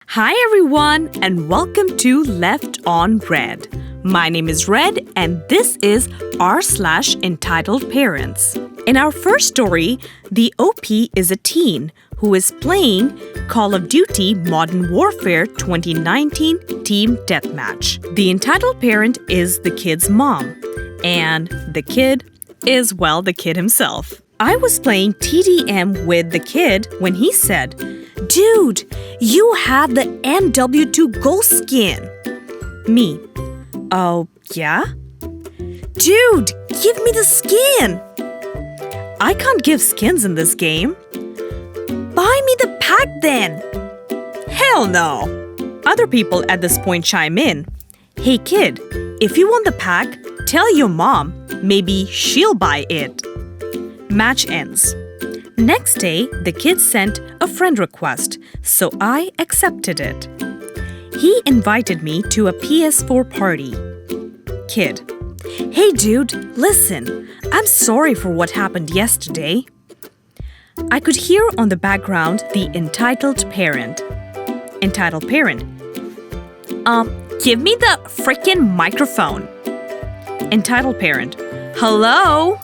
Hi everyone and welcome to Left on Red. My name is Red and this is r/Entitled Parents. In our first story, the OP is a teen who is playing Call of Duty Modern Warfare 2019 Team Deathmatch. The entitled parent is the kid's mom, and the kid is, well, the kid himself. I was playing TDM with the kid when he said, "Dude, you have the MW2 Ghost skin." Me, "Oh, yeah?" "Dude, give me the skin." "I can't give skins in this game." "Buy me the pack then." "Hell no." Other people at this point chime in. "Hey kid, if you want the pack, tell your mom. Maybe she'll buy it." Match ends. Next day, the kid sent a friend request, so I accepted it. He invited me to a PS4 party. Kid, "Hey dude, listen, I'm sorry for what happened yesterday." I could hear on the background the entitled parent. Entitled parent, "Give me the frickin' microphone." Entitled parent, "Hello?"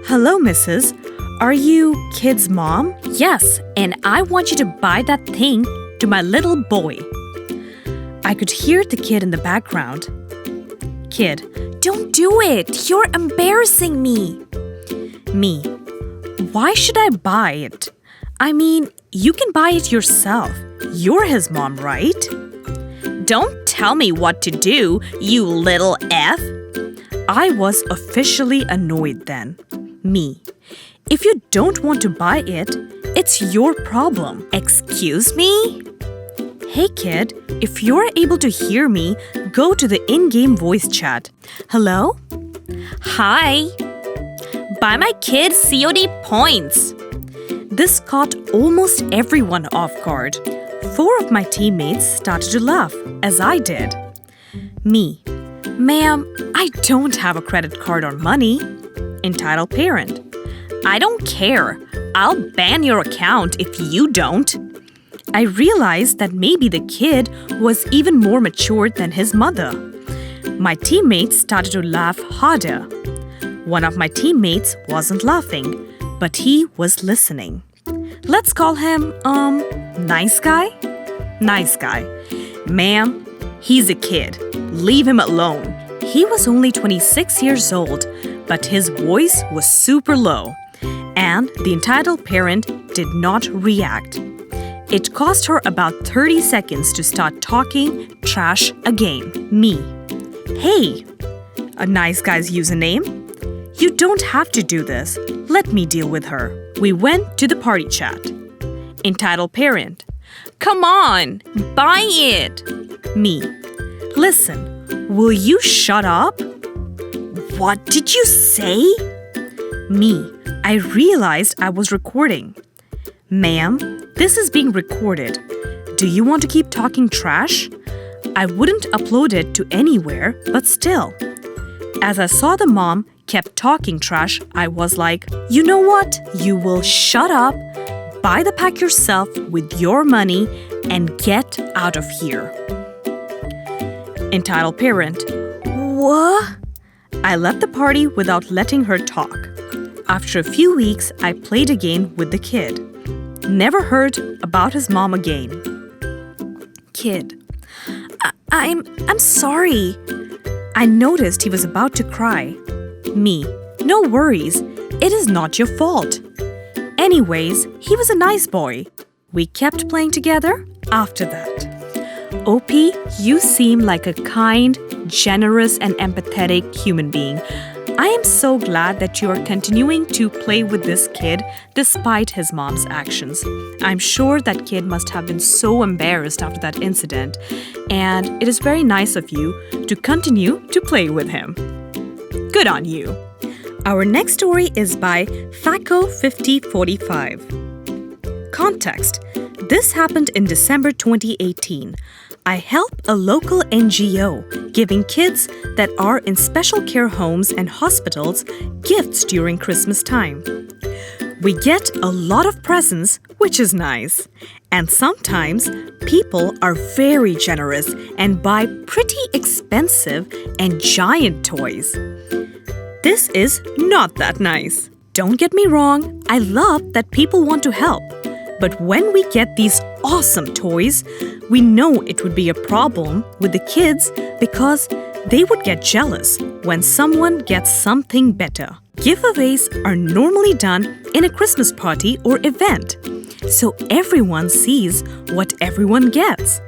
"Hello, missus. Are you kid's mom?" "Yes, and I want you to buy that thing to my little boy." I could hear the kid in the background. Kid, "Don't do it. You're embarrassing me." Me, "Why should I buy it? I mean, you can buy it yourself. You're his mom, right?" "Don't tell me what to do, you little F." I was officially annoyed then. Me, "If you don't want to buy it, it's your problem." "Excuse me?" "Hey kid, if you're able to hear me, go to the in-game voice chat. Hello?" "Hi." "Buy my kid COD points." This caught almost everyone off guard. 4 of my teammates started to laugh, as I did. Me, "Ma'am, I don't have a credit card or money." Entitled parent, "I don't care. I'll ban your account if you don't." I realized that maybe the kid was even more mature than his mother. My teammates started to laugh harder. One of my teammates wasn't laughing, but he was listening. Let's call him, nice guy? Nice guy. "Ma'am, he's a kid. Leave him alone." He was only 26 years old, but his voice was super low, and the entitled parent did not react. It cost her about 30 seconds to start talking trash again. Me, "Hey, a nice guy's username? You don't have to do this. Let me deal with her." We went to the party chat. Entitled parent, "Come on, buy it." Me, "Listen, will you shut up?" "What did you say?" Me, I realized I was recording. "Ma'am, this is being recorded. Do you want to keep talking trash?" I wouldn't upload it to anywhere, but still. As I saw the mom kept talking trash, I was like, "You know what? You will shut up, buy the pack yourself with your money, and get out of here." Entitled parent, "What?" I left the party without letting her talk. After a few weeks, I played again with the kid. Never heard about his mom again. Kid, I'm sorry." I noticed he was about to cry. Me, "No worries. It is not your fault." Anyways, he was a nice boy. We kept playing together after that. OP, you seem like a kind, generous, and empathetic human being. I am so glad that you are continuing to play with this kid despite his mom's actions. I'm sure that kid must have been so embarrassed after that incident, and it is very nice of you to continue to play with him. Good on you. Our next story is by Faco5045. Context: this happened in December 2018. I help a local NGO giving kids that are in special care homes and hospitals gifts during Christmas time. We get a lot of presents, which is nice. And sometimes people are very generous and buy pretty expensive and giant toys. This is not that nice. Don't get me wrong, I love that people want to help. But when we get these awesome toys, we know it would be a problem with the kids because they would get jealous when someone gets something better. Giveaways are normally done in a Christmas party or event, so everyone sees what everyone gets.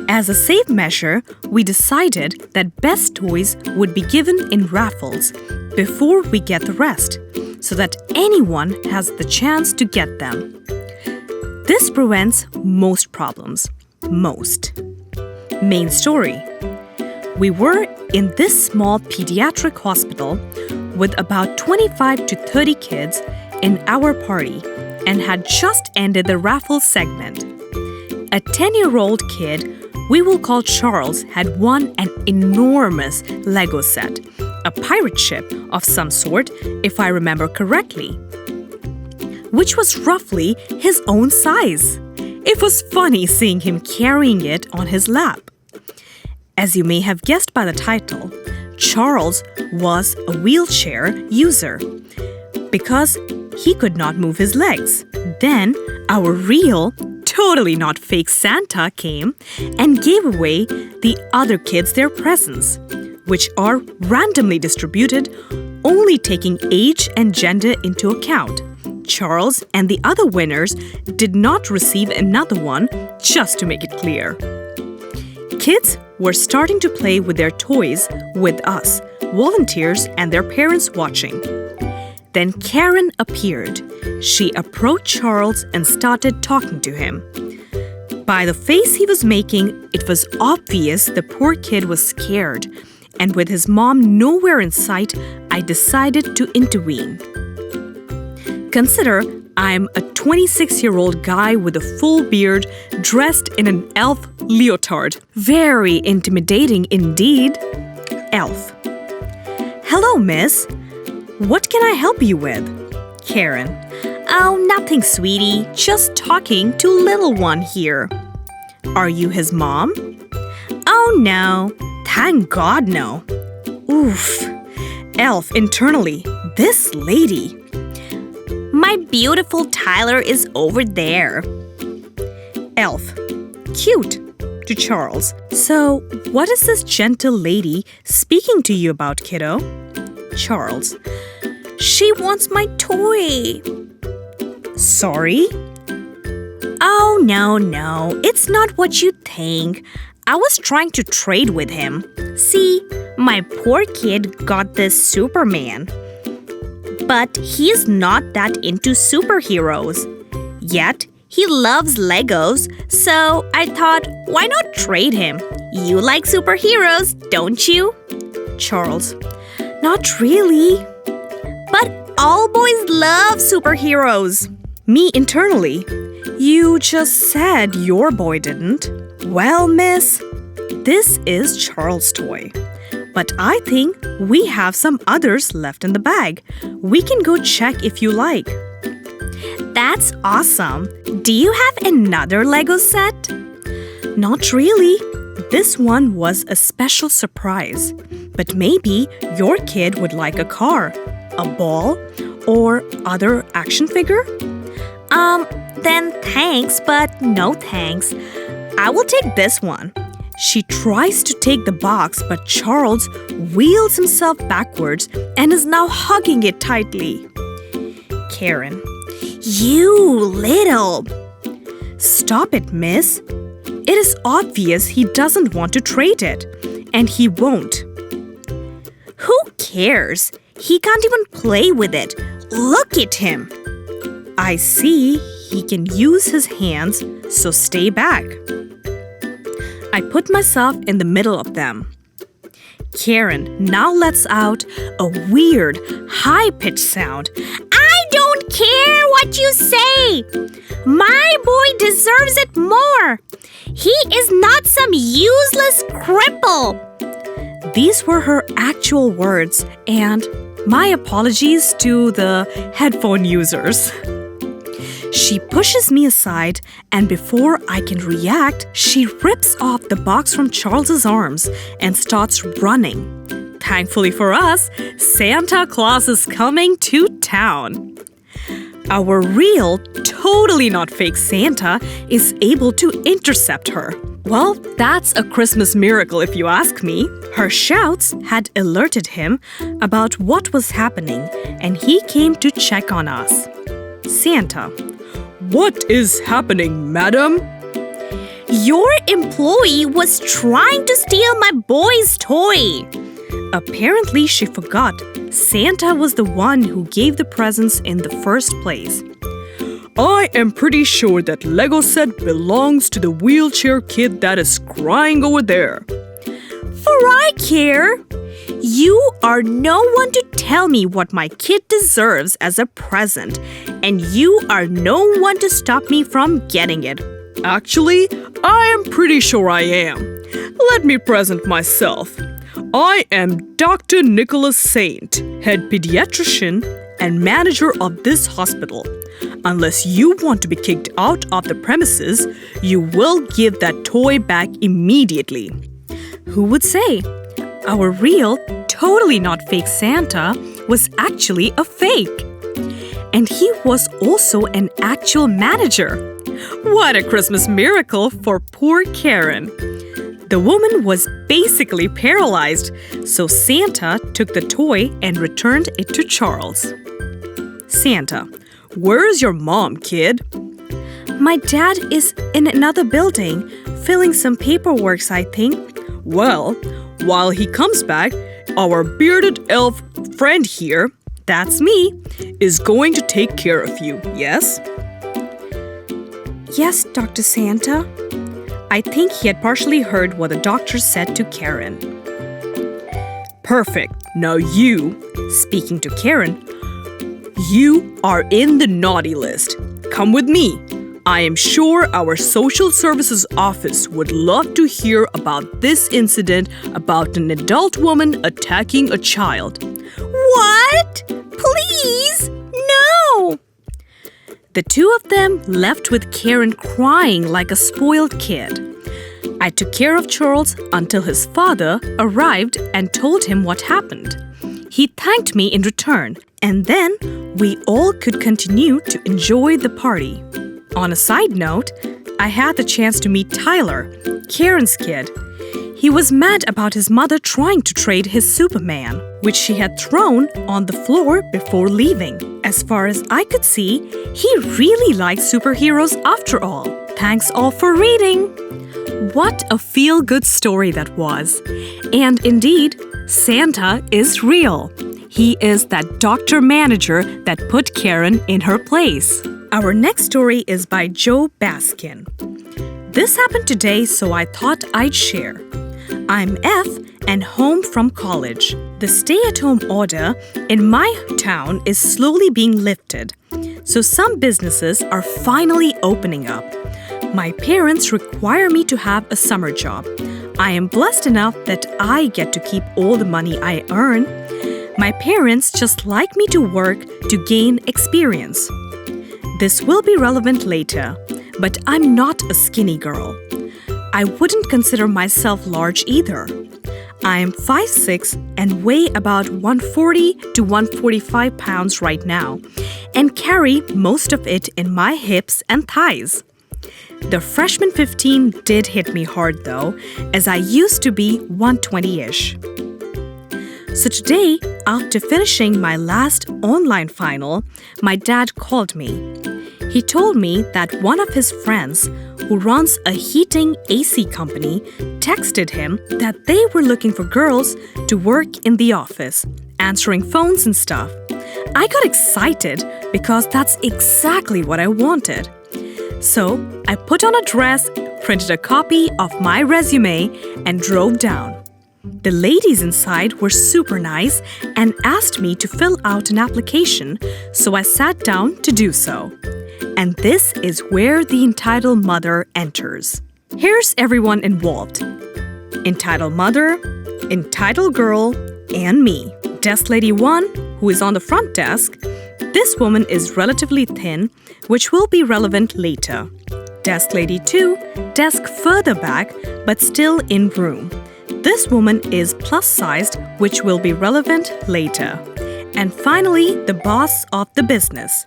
As a safe measure, we decided that best toys would be given in raffles before we get the rest, so that anyone has the chance to get them. This prevents most problems. Most. Main story. We were in this small pediatric hospital with about 25 to 30 kids in our party and had just ended the raffle segment. A 10-year-old kid we will call Charles had won an enormous Lego set, a pirate ship of some sort, if I remember correctly, which was roughly his own size. It was funny seeing him carrying it on his lap. As you may have guessed by the title, Charles was a wheelchair user because he could not move his legs. Then our real, totally not fake Santa came and gave away the other kids their presents, which are randomly distributed, only taking age and gender into account. Charles and the other winners did not receive another one, just to make it clear. Kids were starting to play with their toys with us, volunteers and their parents watching. Then Karen appeared. She approached Charles and started talking to him. By the face he was making, it was obvious the poor kid was scared, and with his mom nowhere in sight, I decided to intervene. Consider I'm a 26-year-old guy with a full beard dressed in an elf leotard. Very intimidating indeed. Elf. Hello, miss. What can I help you with? Karen. Oh, nothing, sweetie. Just talking to little one here. Are you his mom? Oh, no. Thank God, no. Oof. Elf internally. This lady. My beautiful Tyler is over there. Elf. Cute. To Charles. So, what is this gentle lady speaking to you about, kiddo? Charles. She wants my toy. Sorry? Oh, no. It's not what you think. I was trying to trade with him. See, my poor kid got this Superman. But he's not that into superheroes. Yet, he loves Legos, so I thought, why not trade him? You like superheroes, don't you? Charles. Not really. But all boys love superheroes. Me internally. You just said your boy didn't. Well, miss, this is Charles' toy. But I think we have some others left in the bag. We can go check if you like. That's awesome. Do you have another Lego set? Not really. This one was a special surprise. But maybe your kid would like a car, a ball, or other action figure? Then thanks, but no thanks. I will take this one. She tries to take the box, but Charles wheels himself backwards and is now hugging it tightly. Karen. You little. Stop it, miss. It is obvious he doesn't want to trade it, and he won't. Who cares? He can't even play with it. Look at him. I see he can use his hands, so stay back. I put myself in the middle of them. Karen now lets out a weird, high-pitched sound. I don't care what you say! My boy deserves it more! He is not some useless cripple! These were her actual words, and My apologies to the headphone users. She pushes me aside, and before I can react, she rips off the box from Charles's arms and starts running. Thankfully for us, Santa Claus is coming to town. Our real, totally not fake Santa is able to intercept her. Well, that's a Christmas miracle if you ask me. Her shouts had alerted him about what was happening, and he came to check on us. Santa: "What is happening, madam?" "Your employee was trying to steal my boy's toy." Apparently, she forgot Santa was the one who gave the presents in the first place. "I am pretty sure that Lego set belongs to the wheelchair kid that is crying over there." "For I care. You are no one to tell me what my kid deserves as a present, and you are no one to stop me from getting it." Actually, I am pretty sure I am. Let me present myself. I am Dr. Nicholas Saint, head pediatrician and manager of this hospital. Unless you want to be kicked out of the premises, you will give that toy back immediately. Who would say? Our real, totally not fake Santa was actually a fake. And he was also an actual manager. What a Christmas miracle for poor Karen. The woman was basically paralyzed, so Santa took the toy and returned it to Charles. Santa: "Where's your mom, kid?" "My dad is in another building, filling some paperwork, I think." "Well, while he comes back, our bearded elf friend here, that's me, is going to take care of you, yes?" "Yes, Dr. Santa." I think he had partially heard what the doctor said to Karen. "Perfect. Now you," speaking to Karen, "you are in the naughty list. Come with me. I am sure our social services office would love to hear about this incident about an adult woman attacking a child." "What? Please, no!" The two of them left with Karen crying like a spoiled kid. I took care of Charles until his father arrived and told him what happened. He thanked me in return, and then we all could continue to enjoy the party. On a side note, I had the chance to meet Tyler, Karen's kid. He was mad about his mother trying to trade his Superman, which she had thrown on the floor before leaving. As far as I could see, he really liked superheroes after all. Thanks all for reading! What a feel-good story that was. And indeed, Santa is real. He is that doctor manager that put Karen in her place. Our next story is by Joe Baskin. This happened today, so I thought I'd share. I'm F and home from college. The stay-at-home order in my town is slowly being lifted, so some businesses are finally opening up. My parents require me to have a summer job. I am blessed enough that I get to keep all the money I earn. My parents just like me to work to gain experience. This will be relevant later, but I'm not a skinny girl. I wouldn't consider myself large either. I am 5'6" and weigh about 140 to 145 pounds right now, and carry most of it in my hips and thighs. The freshman 15 did hit me hard though, as I used to be 120-ish. So today, after finishing my last online final, my dad called me. He told me that one of his friends, who runs a heating AC company, texted him that they were looking for girls to work in the office, answering phones and stuff. I got excited because that's exactly what I wanted. So I put on a dress, printed a copy of my resume, and drove down. The ladies inside were super nice and asked me to fill out an application, so I sat down to do so. And this is where the entitled mother enters. Here's everyone involved. Entitled mother, entitled girl, and me. Desk lady 1, who is on the front desk. This woman is relatively thin, which will be relevant later. Desk lady 2, desk further back, but still in room. This woman is plus-sized, which will be relevant later. And finally, the boss of the business.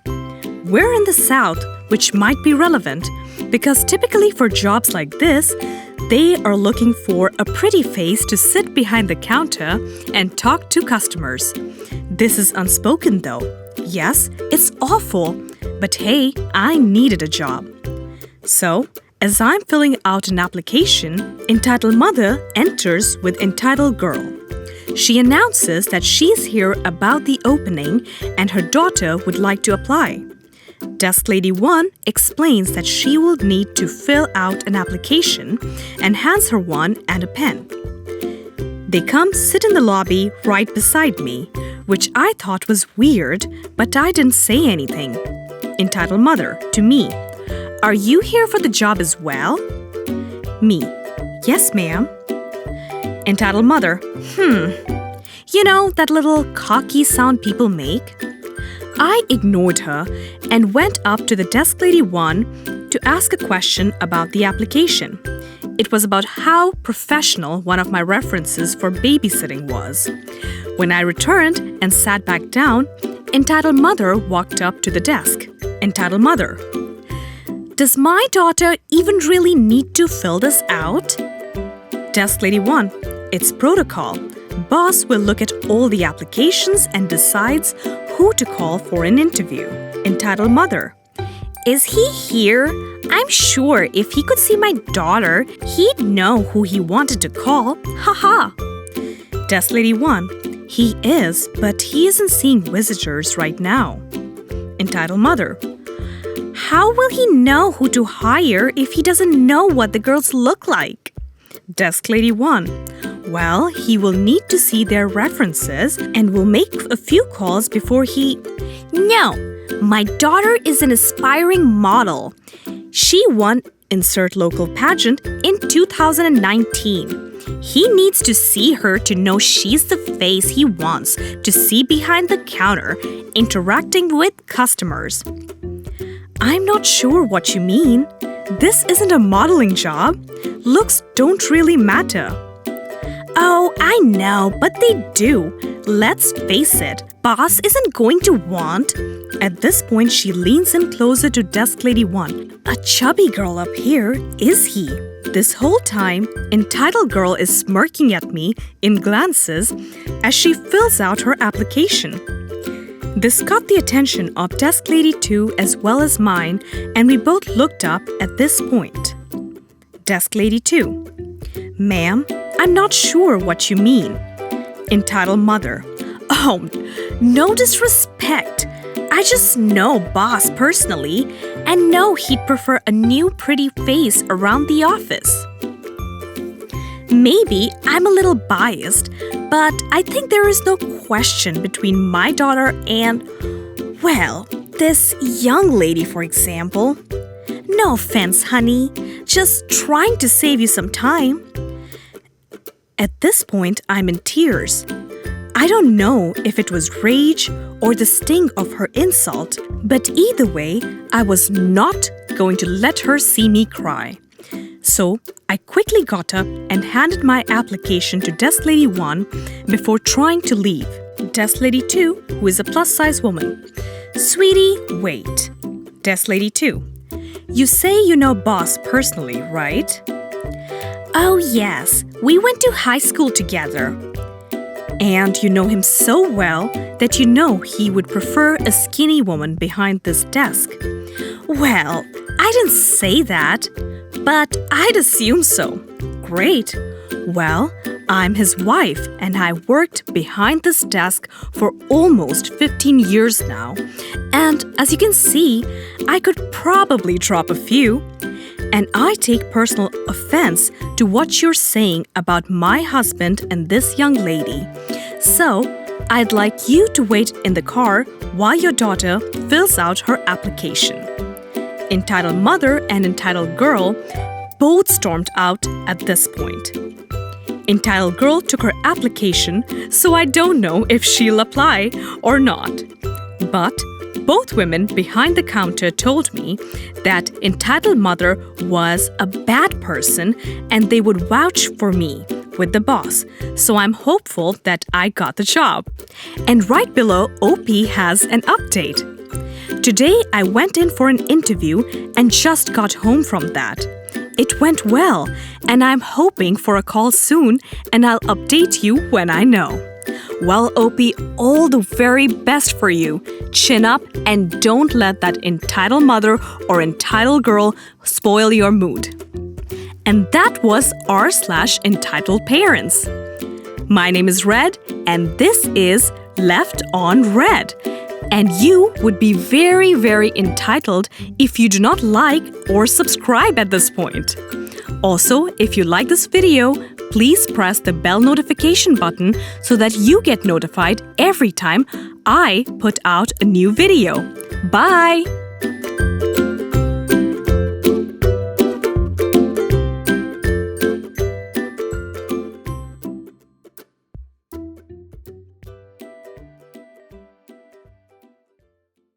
We're in the South, which might be relevant because typically for jobs like this, they are looking for a pretty face to sit behind the counter and talk to customers. This is unspoken though. Yes, it's awful, but hey, I needed a job. So, as I'm filling out an application, Entitled Mother enters with Entitled Girl. She announces that she's here about the opening and her daughter would like to apply. Desk Lady 1 explains that she will need to fill out an application and hands her one and a pen. They come sit in the lobby right beside me, which I thought was weird, but I didn't say anything. Entitled Mother to me. Are you here for the job as well? Me. Yes, ma'am. Entitled Mother. You know that little cocky sound people make? I ignored her and went up to the desk lady 1 to ask a question about the application. It was about how professional one of my references for babysitting was. When I returned and sat back down, Entitled Mother walked up to the desk. Entitled Mother. Does my daughter even really need to fill this out? Desk Lady 1. It's protocol. Boss will look at all the applications and decides who to call for an interview. Entitled Mother. Is he here? I'm sure if he could see my daughter, he'd know who he wanted to call. Haha. Desk Lady 1. He is, but he isn't seeing visitors right now. Entitled Mother. How will he know who to hire if he doesn't know what the girls look like? Desk Lady 1. Well, he will need to see their references and will make a few calls before he... No, my daughter is an aspiring model. She won insert local pageant in 2019. He needs to see her to know she's the face he wants to see behind the counter, interacting with customers. I'm not sure what you mean. This isn't a modeling job. Looks don't really matter. Oh, I know, but they do. Let's face it, boss isn't going to want... At this point, she leans in closer to Desk Lady 1. A chubby girl up here, is he? This whole time, Entitled Girl is smirking at me in glances as she fills out her application. This caught the attention of Desk Lady 2 as well as mine, and we both looked up at this point. Desk Lady 2. Ma'am, I'm not sure what you mean. Entitled Mother. Oh, no disrespect. I just know boss personally and know he'd prefer a new pretty face around the office. Maybe I'm a little biased, but I think there is no question between my daughter and, well, this young lady, for example. No offense, honey. Just trying to save you some time. At this point, I'm in tears. I don't know if it was rage or the sting of her insult, but either way, I was not going to let her see me cry. So, I quickly got up and handed my application to Desk Lady 1 before trying to leave. Desk Lady 2, who is a plus-size woman. Sweetie, wait. Desk Lady 2. You say you know boss personally, right? Oh yes, we went to high school together. And you know him so well that you know he would prefer a skinny woman behind this desk. Well, I didn't say that, but I'd assume so. Great. Well, I'm his wife and I worked behind this desk for almost 15 years now. And as you can see, I could probably drop a few. And I take personal offense to what you're saying about my husband and this young lady. So, I'd like you to wait in the car while your daughter fills out her application. Entitled Mother and Entitled Girl both stormed out at this point. Entitled girl took her application, so I don't know if she'll apply or not. But both women behind the counter told me that entitled mother was a bad person and they would vouch for me with the boss, so I'm hopeful that I got the job. And right below, OP has an update. Today, I went in for an interview and just got home from that. It went well, and I'm hoping for a call soon, and I'll update you when I know. Well, OP, all the very best for you. Chin up and don't let that entitled mother or entitled girl spoil your mood. And that was r/entitled parents. My name is Red, and this is Left on Red. And you would be very, very entitled if you do not like or subscribe at this point. Also, if you like this video, please press the bell notification button so that you get notified every time I put out a new video. Bye!